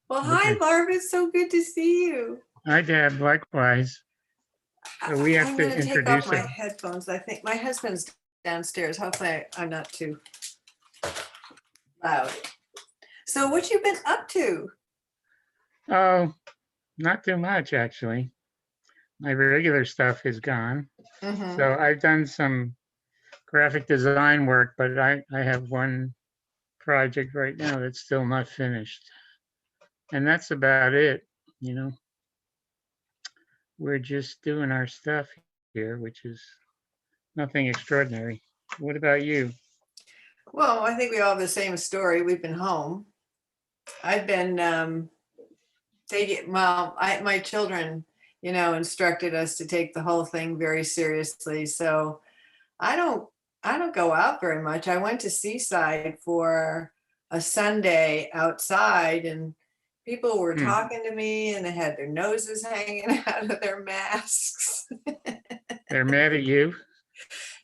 Well, hi, Okay. Marv. It's so good to see you. Hi, Deb. Likewise. So we have I'm to going to take off introduce my her. headphones. I think my husband's downstairs. Hopefully, I'm not too loud. So, what you been up to? Oh, not too much, actually. My regular stuff is gone. Mm-hmm. So I've done some graphic design work, but I have one project right now that's still not finished. And that's about it. You know, we're just doing our stuff here, which is nothing extraordinary. What about you? Well, I think we all have the same story. We've been home. I've been taking. Well, my children, instructed us to take the whole thing very seriously. So I don't I don't go out very much. I went to Seaside for a Sunday outside and people were Hmm. talking to me and they had their noses hanging out of their masks. They're mad at you?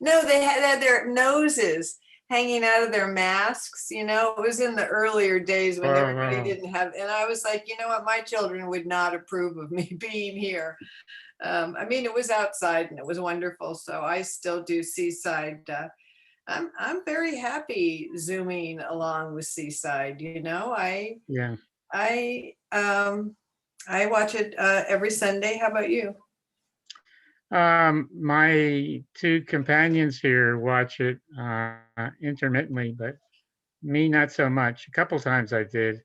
No, they had their noses hanging out of their masks. It was in the earlier days when Whoa, everybody whoa. didn't have, and I was like, you know what, my children would not approve of me being here. I mean, it was outside and it was wonderful. So I still do Seaside. I'm very happy zooming along with Seaside. Yeah. I I watch it every Sunday. How about you? My two companions here watch it intermittently, but me not so much. A couple times I did.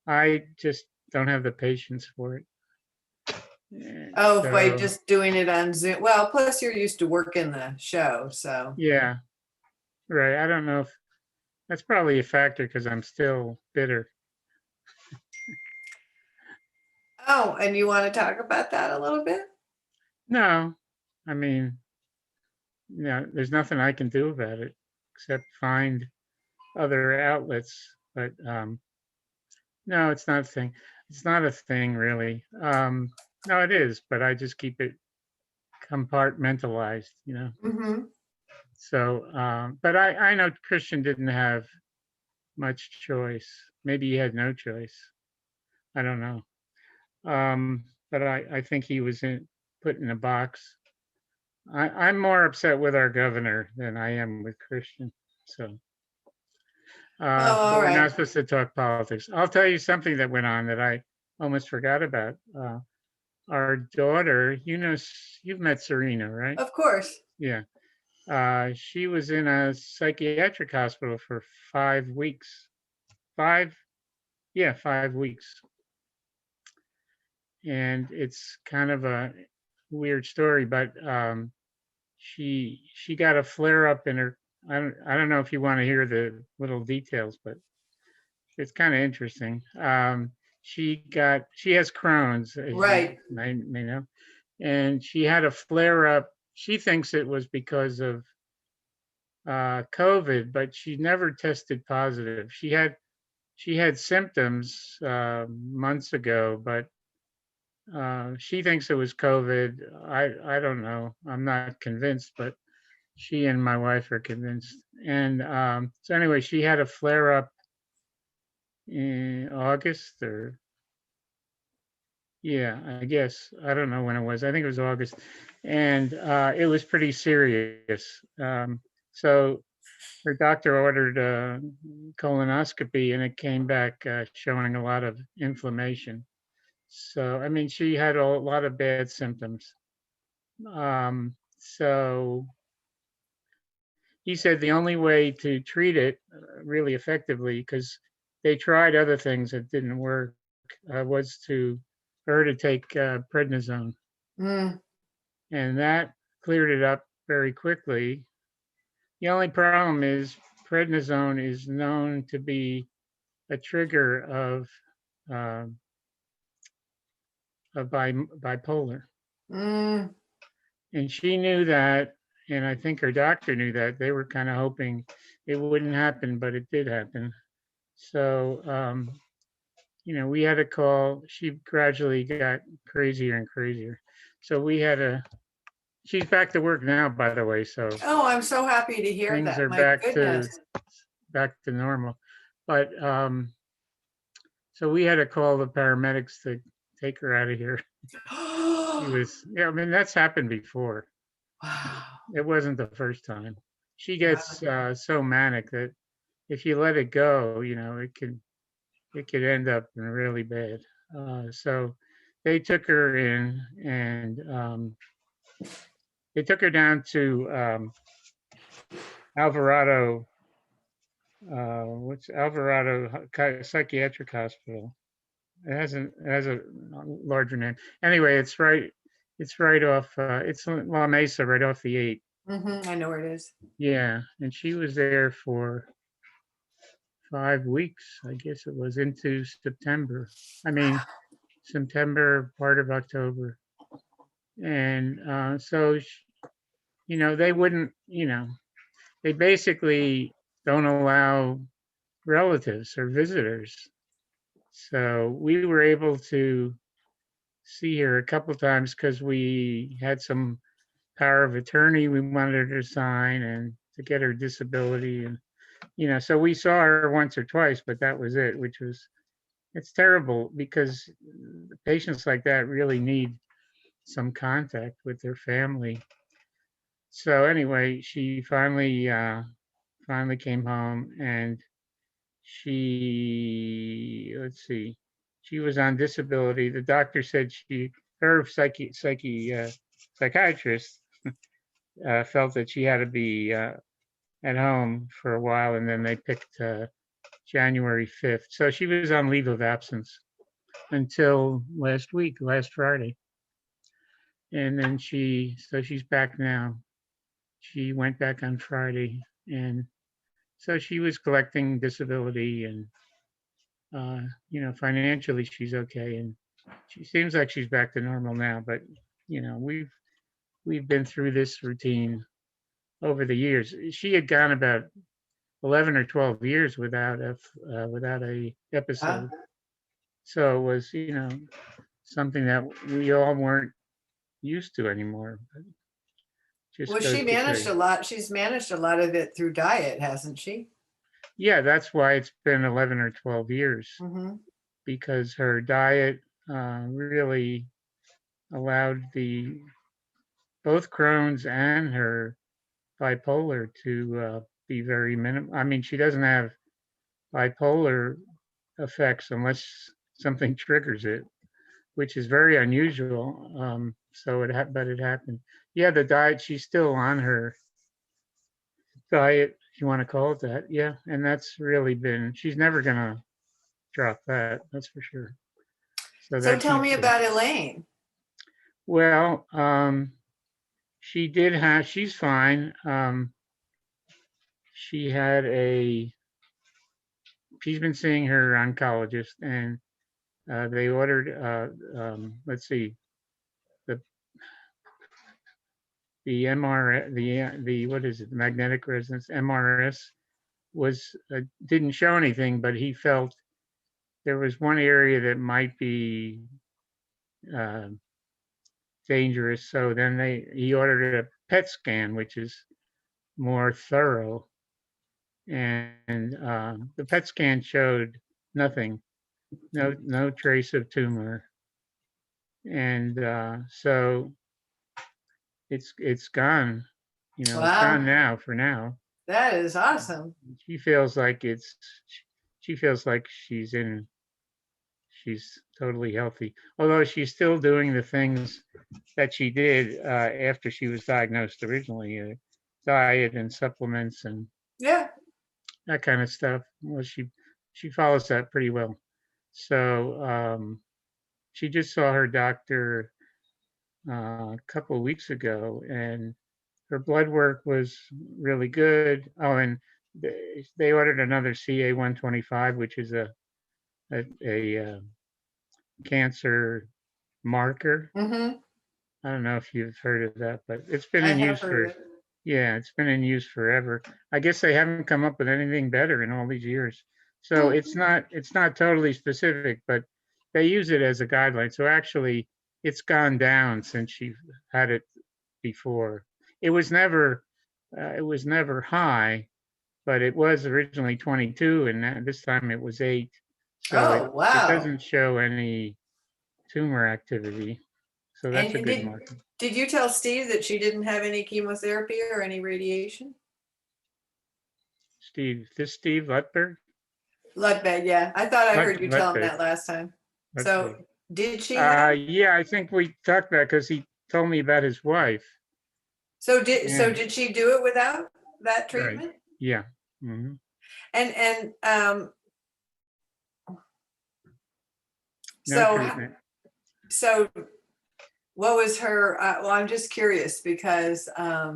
I just don't have the patience for it. And Oh, by so, just doing it on Zoom. Well, plus you're used to working the show, so. yeah, right. I don't know if that's probably a factor because I'm still bitter. Oh, and you want to talk about that a little bit? No, I mean, there's nothing I can do about it except find other outlets. But no, it's not a thing. It's not a thing really. No, it is, but I just keep it compartmentalized. Mm-hmm. So, but I know Christian didn't have much choice. Maybe he had no choice. I don't know. But I think he was put in a box. I'm more upset with our governor than I am with Christian. So, Oh, but all we're not right. supposed to talk politics. I'll tell you something that went on that I almost forgot about. Our daughter, you've met Serena, right? Of course. Yeah. She was in a psychiatric hospital for 5 weeks. Five, yeah, 5 weeks. And it's kind of a weird story, but she got a flare up in her. I don't know if you want to hear the little details, but it's kind of interesting. She has Crohn's, as you Right. may know, and she had a flare up. She thinks it was because of COVID, but she never tested positive. She had symptoms months ago, but she thinks it was COVID. I don't know. I'm not convinced, but she and my wife are convinced. And so anyway, she had a flare up in August, or yeah, I guess I don't know when it was. I think it was August, and it was pretty serious. So her doctor ordered a colonoscopy, and it came back showing a lot of inflammation. So I mean, she had a lot of bad symptoms. So he said the only way to treat it really effectively, because they tried other things that didn't work, was for her to take prednisone, Mm. and that cleared it up very quickly. The only problem is prednisone is known to be a trigger uh, of bipolar, Mm. and she knew that, and I think her doctor knew that. They were kind of hoping it wouldn't happen, but it did happen. So we had a call. She gradually got crazier and crazier. So we had a. She's back to work now, by the way. So Oh, I'm so happy to hear things that. are My back goodness. to normal. But So we had to call the paramedics to take her out of here. She was, yeah, I mean, that's happened before. Wow. It wasn't the first time. She Wow. gets so manic that if you let it go, it could end up in really bad. So they took her in, and they took her down to Alvarado. What's Alvarado Psychiatric Hospital? It has a larger name. Anyway, it's right. It's right off. It's La Mesa, right off the 8. I know where it is. Yeah, and she was there for 5 weeks. I guess it was into September. I mean, September, part of October, and so they wouldn't. They basically don't allow relatives or visitors. So we were able to see her a couple of times because we had some power of attorney we wanted her to sign and to get her disability. And, so we saw her once or twice, but that was it, it's terrible because patients like that really need some contact with their family. So anyway, she finally came home, and let's see, she was on disability. The doctor said her psychiatrist felt that she had to be at home for a while, and then they picked January 5th. So she was on leave of absence until last Friday. And then she's back now. She went back on Friday, and so she was collecting disability, and financially she's okay, and she seems like she's back to normal now. But we've been through this routine over the years. She had gone about 11 or 12 years without a Huh? episode, so it was something that we all weren't used to anymore. But Well, just she goes to show managed you. a lot. She's managed a lot of it through diet, hasn't she? Yeah, that's why it's been 11 or 12 years, Hmm. because her diet really allowed the both Crohn's and her bipolar to be very minimal. I mean, she doesn't have bipolar effects unless something triggers it, which is very unusual. But it happened. Yeah, the diet. She's still on her diet, if you want to call it that. Yeah, and that's really been. She's never gonna drop that. That's for sure. So So that tell keeps me her. about Elaine. Well, she did have. She's fine. She had a. She's been seeing her oncologist, and they ordered. Let's see, the MR, the what is it? The magnetic resonance MRS was didn't show anything, but he felt there was one area that might be uh, dangerous. So then he ordered a PET scan, which is more thorough, and the PET scan showed nothing, no trace of tumor, and so it's gone. It's gone Wow, now for now. that is awesome. She feels like she feels like she's totally healthy. Although she's still doing the things that she did after she was diagnosed originally, diet and supplements and Yeah. that kind of stuff. Well, she follows that pretty well. So she just saw her doctor a couple of weeks ago, and her blood work was really good. Oh, and they ordered another CA 125, which is a cancer marker. Hmm. I don't know if you've heard of that, but it's been I in have use heard of for, it. yeah, it's been in use forever. I guess they haven't come up with anything better in all these years. So Hmm. it's not totally specific, but they use it as a guideline. So actually, it's gone down since she had it before. It was never high, but it was originally 22, and this time it was 8. So Oh, it wow. doesn't show any tumor activity. So that's a And good marker. did you tell Steve that she didn't have any chemotherapy or any radiation? Steve Lutberg? Blood, yeah. I thought I heard you tell him Lutberg. that last time. So Lutberg. did she have? Yeah, I think we talked about because he told me about his wife. So Yeah, did she do it without that right. treatment? Yeah. Hmm. And No so treatment. so what was her? Well, I'm just curious because I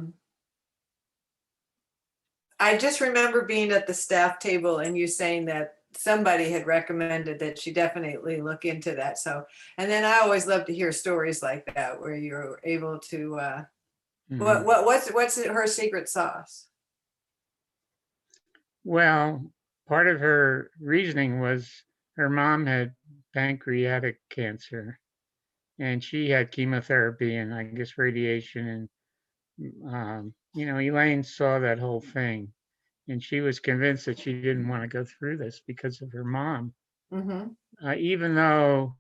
just remember being at the staff table and you saying that somebody had recommended that she definitely look into that. So, and then I always love to hear stories like that where you're able to. Hmm. What's her secret sauce? Well, part of her reasoning was her mom had pancreatic cancer and she had chemotherapy and I guess radiation. And, Elaine saw that whole thing and she was convinced that she didn't want to go through this because of her mom. Mm-hmm. Even though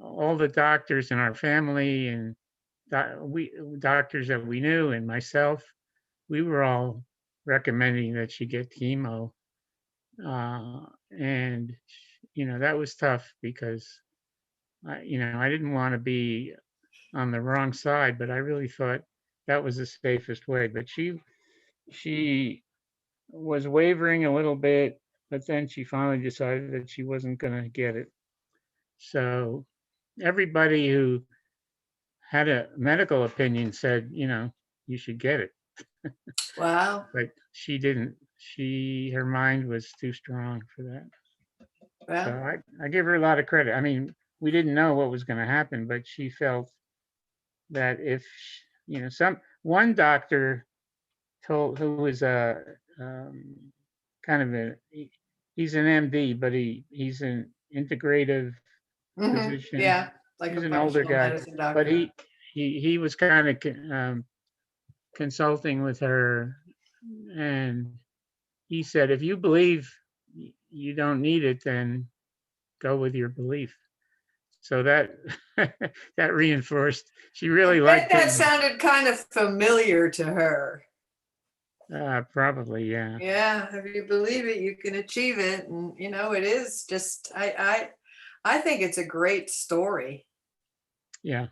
all the doctors in our family and doctors that we knew and myself, we were all recommending that she get chemo. And that was tough because I didn't want to be on the wrong side, but I really thought that was the safest way. But she was wavering a little bit, but then she finally decided that she wasn't going to get it. So everybody who had a medical opinion said, you should get it, Wow. but she didn't. Her mind was too strong for that. So Well, I give her a lot of credit. I mean, we didn't know what was going to happen, but she felt that if some one doctor told who was a kind of he's an MD, but he's an integrative mm-hmm. physician. Yeah, like He's a an older functional guy, medicine but doctor. he was kind of consulting with her, and he said, if you believe you don't need it, then go with your belief. So that that reinforced. She I really bet liked that it. sounded kind of familiar to her. Probably, yeah, Yeah, if you believe it, you can achieve it, and it is just I think it's a great story. yeah.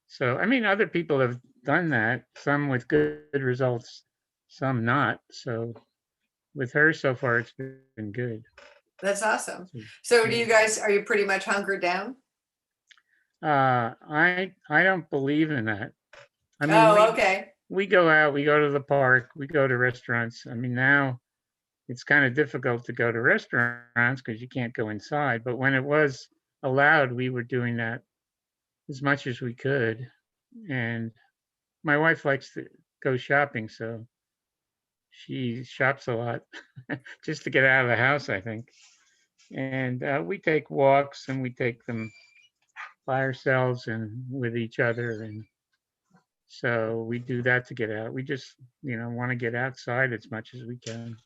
So I mean, other people have done that. Some with good results, some not. So with her so far, it's been good. That's awesome. So, So yeah. are you pretty much hunkered down? I don't believe in that. I mean, Oh, okay. we go out, we go to the park, we go to restaurants. I mean, now it's kind of difficult to go to restaurants because you can't go inside. But when it was allowed, we were doing that as much as we could. And my wife likes to go shopping, so she shops a lot just to get out of the house, I think. And we take walks and we take them by ourselves and with each other. And so we do that to get out. We just, want to get outside as much as we can.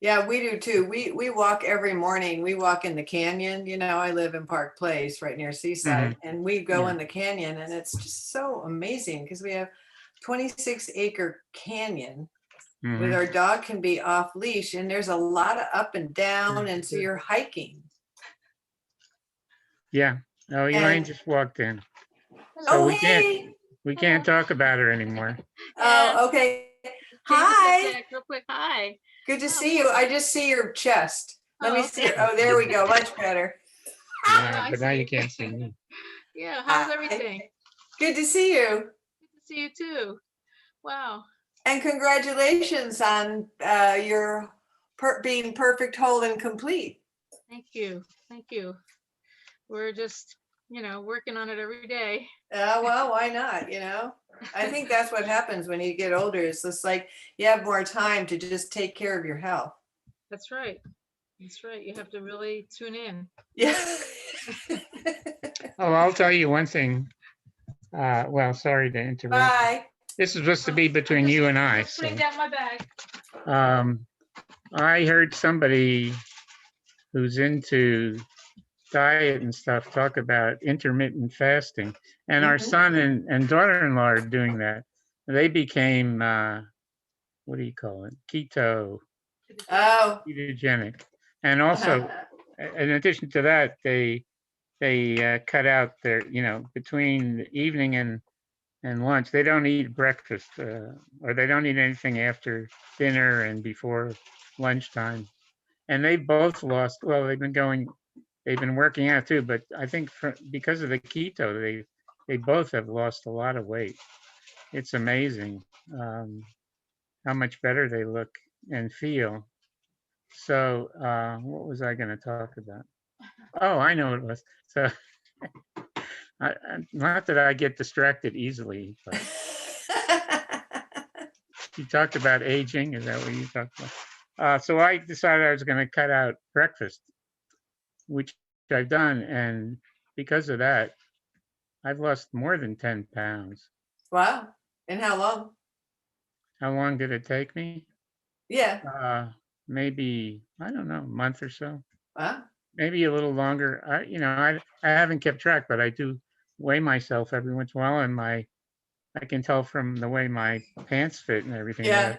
Yeah, we do too. We walk every morning. We walk in the canyon. I live in Park Place right near Hmm. Seaside, and we go Yeah. in the canyon, and it's just so amazing because we have 26-acre canyon with Hmm. our dog can be off leash, and there's a lot of up and down, and so you're hiking. Yeah. Oh, Elaine And just walked in, so oh, we can't hey. we can't talk about her anymore. Yeah. Oh, okay. Take a step Hi. back real quick. Hi. Good to Oh, see you. I just see your chest. Let me Oh, see. okay. Oh, there we go. Much better. Yeah, I but now see. you can't see me. Yeah. How's Hi. everything? Good to see you. Good to see you too. Wow. And congratulations on your being perfect, whole, and complete. Thank you. Thank you. We're just, working on it every day. Well, why not? I think that's what happens when you get older. It's just like you have more time to just take care of your health. That's right. That's right. You have to really tune in. Yeah. Oh, I'll tell you one thing. Well, sorry to interrupt. Bye. This is supposed to be between you and I. Putting So, down my bag. I heard somebody who's into diet and stuff talk about intermittent fasting. And our Mhm. son and daughter-in-law are doing that. They became, what do you call it? Oh. Ketogenic. And also, in addition to that, they cut out their, between the evening and lunch, they don't eat breakfast, or they don't eat anything after dinner and before lunchtime. And they both lost, well, they've been working out too, but I think because of the keto, they both have lost a lot of weight. It's amazing how much better they look and feel. So what was I going to talk about? Oh, I know what it was. So not that I get distracted easily, but you talked about aging. Is that what you talked about? So I decided I was going to cut out breakfast, which I've done. And because of that, I've lost more than 10 pounds. Wow. And how long? How long did it take me? Yeah. Maybe, I don't know, a month or so. Wow. Maybe a little longer. I haven't kept track, but I do weigh myself every once in a while, and I can tell from the way my pants fit and everything Yeah.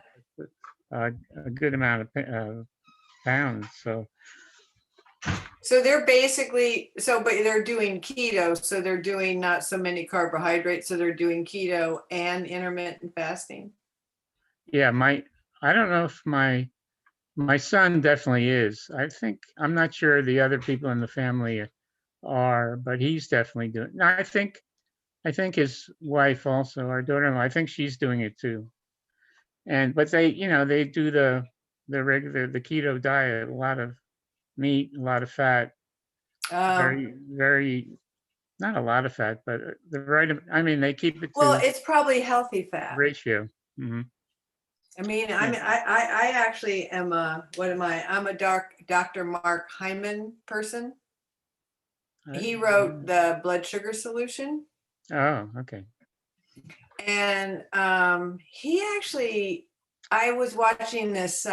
that a good amount of pounds. So they're basically, but they're doing keto. So they're doing not so many carbohydrates. So they're doing keto and intermittent fasting. Yeah, I don't know if my son definitely is. I'm not sure the other people in the family are, but he's definitely doing. No, I think his wife also, our daughter-in-law, I think she's doing it too. But they do the keto diet, a lot of meat, a lot of fat, Um, very, not a lot of fat, but the right, I mean, they keep it well, to it's probably healthy fat. ratio. Hmm. I mean, Yeah. I actually am what am I? I'm a Dr. Mark Hyman person. He wrote the blood sugar solution. Oh, okay. And he actually, I was watching this,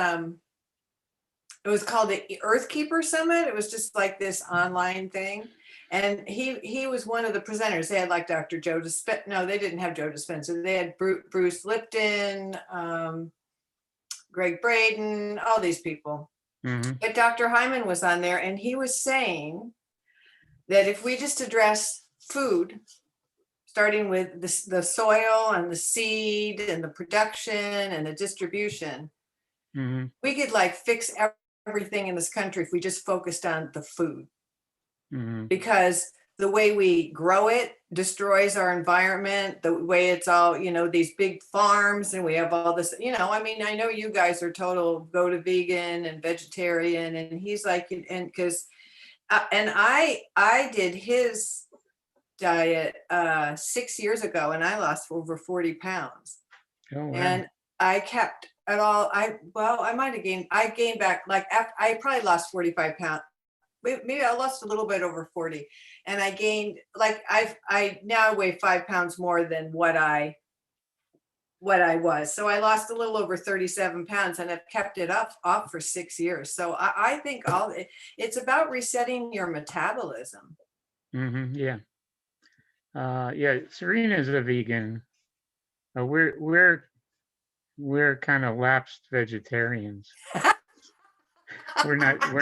it was called the Earthkeeper Summit. It was just like this online thing. And he was one of the presenters. They had like Dr. Joe Dispenza. No, they didn't have Joe Dispenza. They had Bruce Lipton, Greg Braden, all these people. Hmm. But Dr. Hyman was on there, and he was saying that if we just address food, starting with the soil and the seed and the production and the distribution, Hmm. we could like fix everything in this country if we just focused on the food. Hmm. Because the way we grow it destroys our environment, the way it's all, these big farms, and we have all this, I mean, I know you guys are total go to vegan and vegetarian, and he's like, and because and I did his diet 6 years ago, and I lost over 40 pounds. Oh, wow. And I kept it all. I might have gained back, like, after I probably lost 45 pounds. Maybe I lost a little bit over 40, and I gained, like, I now weigh 5 pounds more than what I was. So I lost a little over 37 pounds, and I've kept it off for 6 years. So I think it's about resetting your metabolism. Hmm. Yeah. Yeah. Serena's a vegan. We're kind of lapsed vegetarians. We're not,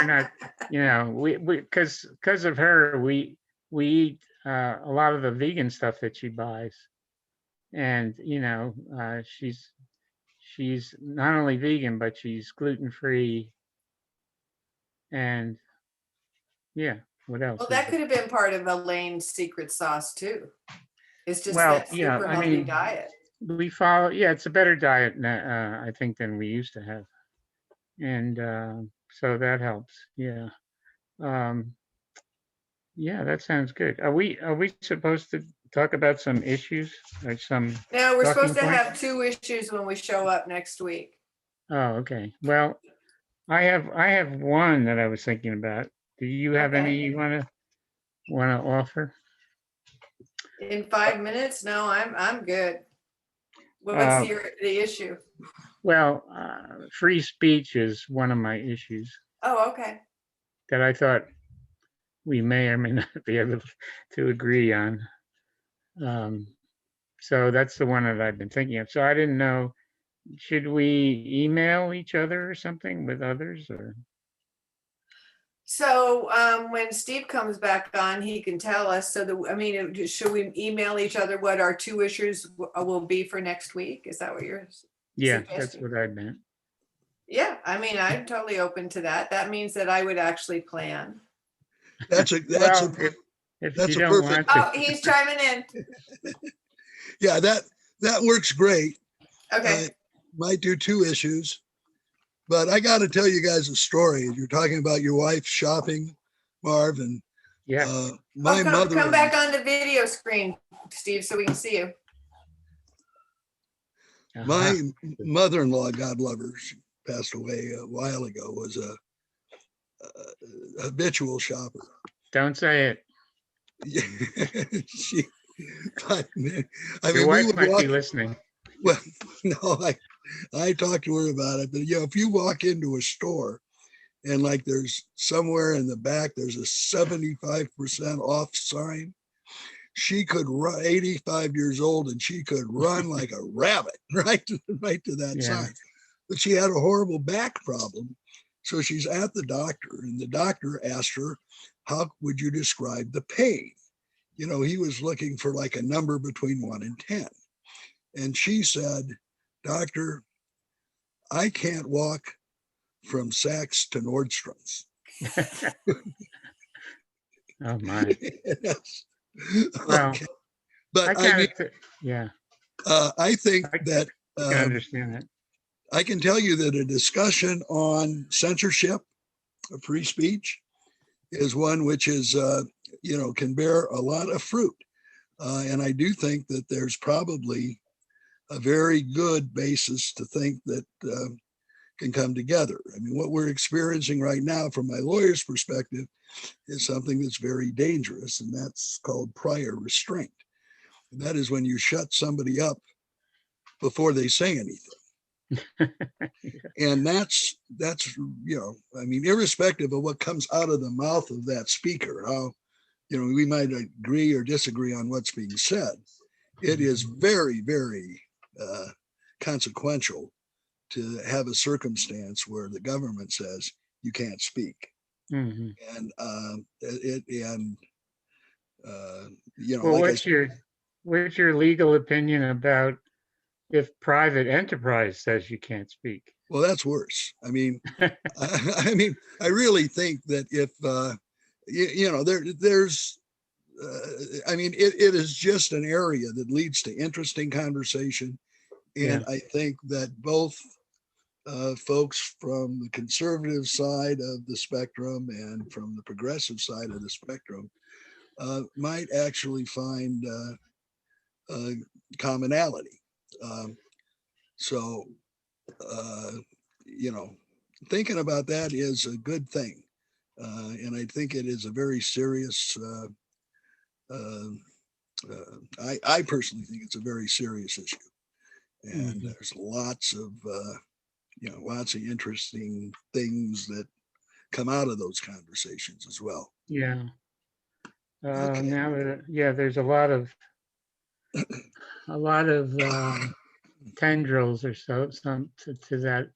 we because of her, we eat a lot of the vegan stuff that she buys. And, she's not only vegan, but she's gluten free. And yeah, what else Well, is that there? could have been part of Elaine's secret sauce too. It's just Well, that yeah, super I healthy mean, diet. we follow, yeah, it's a better diet, I think, than we used to have. And so that helps. Yeah. Um, yeah, that sounds good. Are we supposed to talk about some issues or some Now, we're talking supposed to points? have 2 issues when we show up next week. Oh, okay. Well, I have one that I was thinking about. Do you have any Okay. you wanna offer? In 5 minutes? No, I'm good. What's Uh, the issue? well, free speech is one of my issues. Oh, okay. that I thought we may or may not be able to agree on. So that's the one that I've been thinking of. So I didn't know, should we email each other or something with others, or? So when Steve comes back on, he can tell us. So I mean, should we email each other what our 2 issues will be for next week? Is that what you're Yeah, that's suggesting? what I meant. Yeah, I mean, I'm totally open to that. That means that I would actually plan. That's a Well, if that's you a don't perfect. want Oh, he's chiming in. Yeah, that works great. Okay. Might do 2 issues, but I got to tell you guys a story. You're talking about your wife shopping, Marv, and yeah, my come mother. back on the video screen, Steve, so we can see you. My uh-huh. mother-in-law, God love her, she passed away a while ago, was a habitual shopper. Don't say it. She, I Your mean, we wife would might walk. be listening. Well, no, I talked to her about it, but if you walk into a store and like there's somewhere in the back, there's a 75% off sign. She could run, 85 years old, and she could run like a rabbit right to that Yeah. sign. But she had a horrible back problem. So she's at the doctor, and the doctor asked her, how would you describe the pain? You know, he was looking for like a number between 1 and 10. And she said, doctor, I can't walk from Saks to Nordstrom's. Oh my. Well, Okay. But I I mean, yeah, I think I that can understand that. I can tell you that a discussion on censorship of free speech is one which is, you know, can bear a lot of fruit. And I do think that there's probably a very good basis to think that can come together. I mean, what we're experiencing right now from my lawyer's perspective is something that's very dangerous, and that's called prior restraint. And that is when you shut somebody up before they say anything. And that's, you know, I mean, irrespective of what comes out of the mouth of that speaker, how, you know, we might agree or disagree on what's being said, it is very, very consequential to have a circumstance where the government says you can't speak. Mhm. And you know, Well, like what's your legal opinion about if private enterprise says you can't speak? well, that's worse. I mean, I mean, I really think that if you know, there's I mean, it is just an area that leads to interesting conversation. And Yeah. I think that both folks from the conservative side of the spectrum and from the progressive side of the spectrum might actually find commonality. So, you know, thinking about that is a good thing. And I think it is a very serious, I personally think it's a very serious issue. And there's lots of, you know, lots of interesting things that come out of those conversations as well. Yeah. Okay. Now that, yeah, there's a lot of tendrils or so some to that.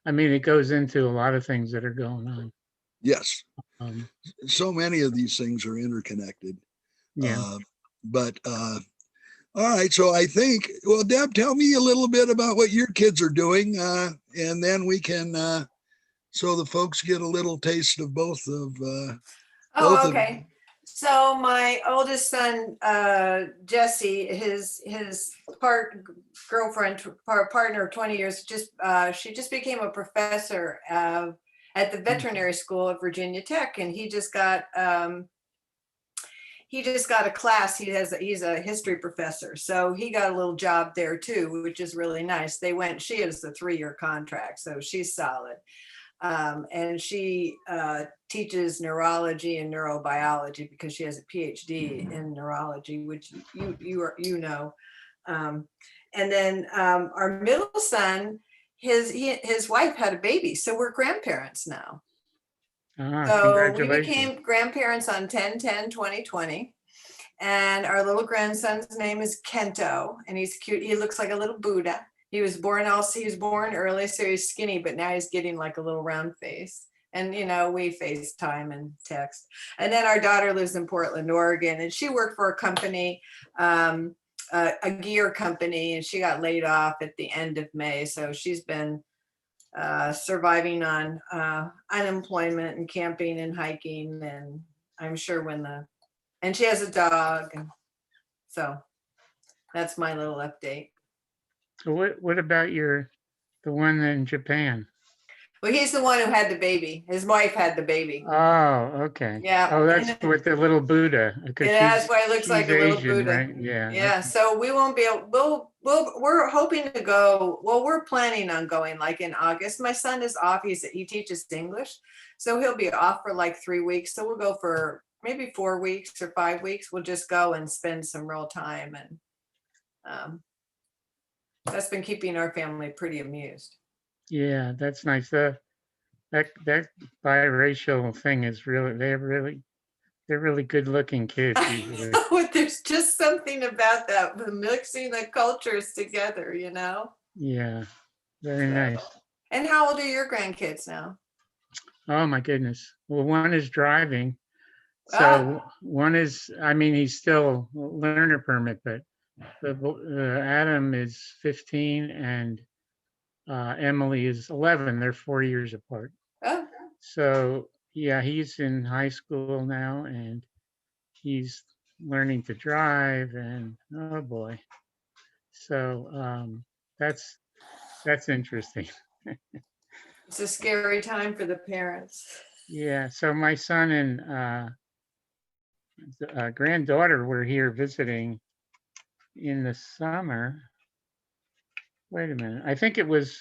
I mean, it goes into a lot of things that are going on. Yes. Um, So many of these things are interconnected. yeah. But all right. So I think, well, Deb, tell me a little bit about what your kids are doing. And then we can, so the folks get a little taste of both of, Oh, okay. So my oldest son, Jesse, his partner of 20 years, she just became a professor at the veterinary school at Virginia Tech, and he just got a class. He's a history professor, so he got a little job there too, which is really nice. She has a 3-year contract, so she's solid. And she teaches neurology and neurobiology because she has a PhD in neurology, which you know. And then our middle son, his wife had a baby, so we're grandparents now. So we Congratulations. became grandparents on 10/10/2020. And our little grandson's name is Kento, and he's cute. He looks like a little Buddha. He was born early, so he's skinny, but now he's getting like a little round face. And we FaceTime and text. And then our daughter lives in Portland, Oregon, and she worked for a company, a gear company, and she got laid off at the end of May. So she's been surviving on unemployment and camping and hiking. And I'm sure and she has a dog. And so that's my little update. So what about the one in Japan? Well, he's the one who had the baby. His wife had the baby. Oh, okay. Yeah. Oh, that's with the little Buddha. Because Yeah, that's why it looks like a little Asian, Buddha. right? Yeah. Yeah. So we won't be able, we're hoping to go. Well, we're planning on going like in August. My son is off. He teaches English. So he'll be off for like 3 weeks. So we'll go for maybe 4 weeks or 5 weeks. We'll just go and spend some real time. And that's been keeping our family pretty amused. Yeah, that's nice. That biracial thing is they're really good looking kids usually. There's just something about that, mixing the cultures together, Yeah, very nice. And how old are your grandkids now? Oh my goodness. Well, one is driving. So one is, he's still learner permit, but Adam is 15 and Emily is 11. They're 4 years apart. Oh. So yeah, he's in high school now and he's learning to drive and oh boy. So that's interesting. It's a scary time for the parents. Yeah. So my son and granddaughter were here visiting in the summer. Wait a minute. I think it was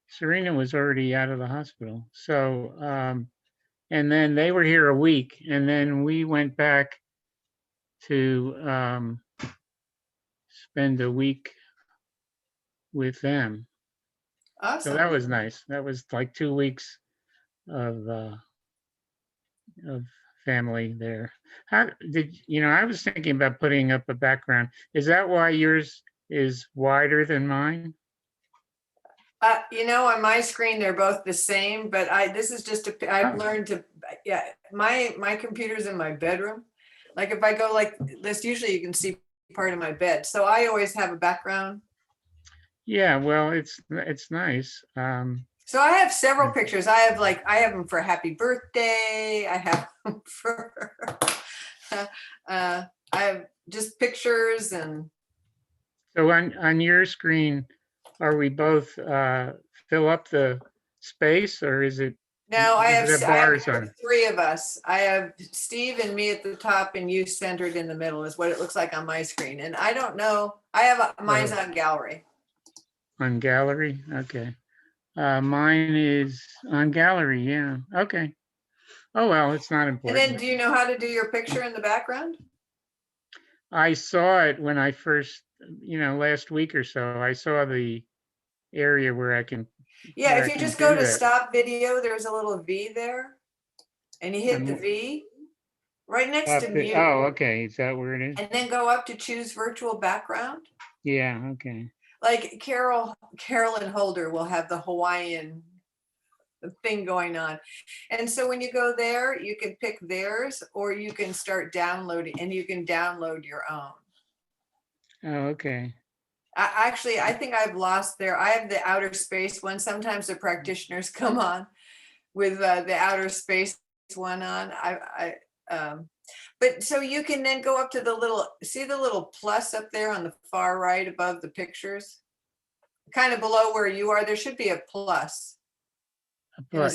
Serena was already out of the hospital. So, and then they were here a week and then we went back to spend a week with them. Awesome. So that was nice. That was like 2 weeks of family there. How did I was thinking about putting up a background. Is that why yours is wider than mine? On my screen they're both the same, but this is just I've learned to my computer's in my bedroom. Like if I go like this, usually you can see part of my bed. So I always have a background. Yeah, well, it's nice. So I have several pictures. I have them for happy birthday. I have them for I have just pictures. And so on your screen, are we both fill up the space or is it? no, I have bars on it? 3 of us. I have Steve and me at the top and you centered in the middle is what it looks like on my screen. And I don't know. I have mine's on gallery. On gallery, okay. Mine is on gallery, yeah. Okay. Oh well, it's not And important. then do you know how to do your picture in the background? I saw it when I first, last week or so. I saw the area where I can. Yeah, where if I you can just go do to that. stop video, there's a little V there. And you hit the V right next to mute. Oh, okay. Is that where it is? And then go up to choose virtual background. Yeah, okay. Like Carolyn Holder will have the Hawaiian thing going on. And so when you go there, you can pick theirs or you can start downloading and you can download your own. Oh, okay. I think I've lost I have the outer space one. Sometimes the practitioners come on with the outer space one on. But so you can then go up to the little plus up there on the far right above the pictures, kind of below where you are. There should be a plus. But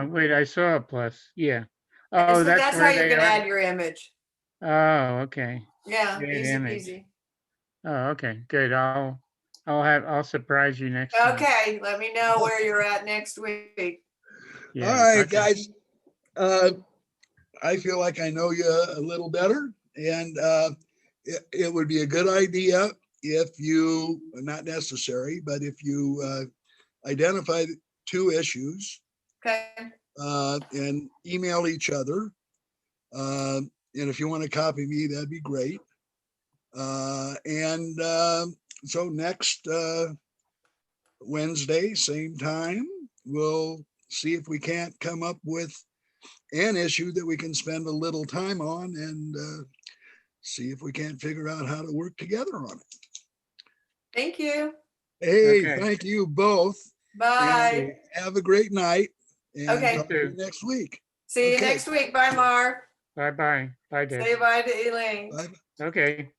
wait, I saw a plus. Yeah. And Oh, so that's how where you they can are. add your image. Oh, okay. Yeah, Add easy image. peasy. Oh, okay. Good. I'll surprise you next time. Okay, let me know where you're at next week. Yeah, All right, okay. guys. I feel like I know you a little better, and it would be a good idea if you, not necessary, but if you identify 2 issues Okay. and email each other. And if you want to copy me, that'd be great. So next Wednesday, same time, we'll see if we can't come up with an issue that we can spend a little time on and see if we can't figure out how to work together on it. Thank you. Hey, Okay. thank you both. Bye. Have a great night. And Okay. talk to you next week. See you Okay. next week. Bye, Marv. Bye-bye. Bye, Deb. Say bye to Elaine. Bye. Okay.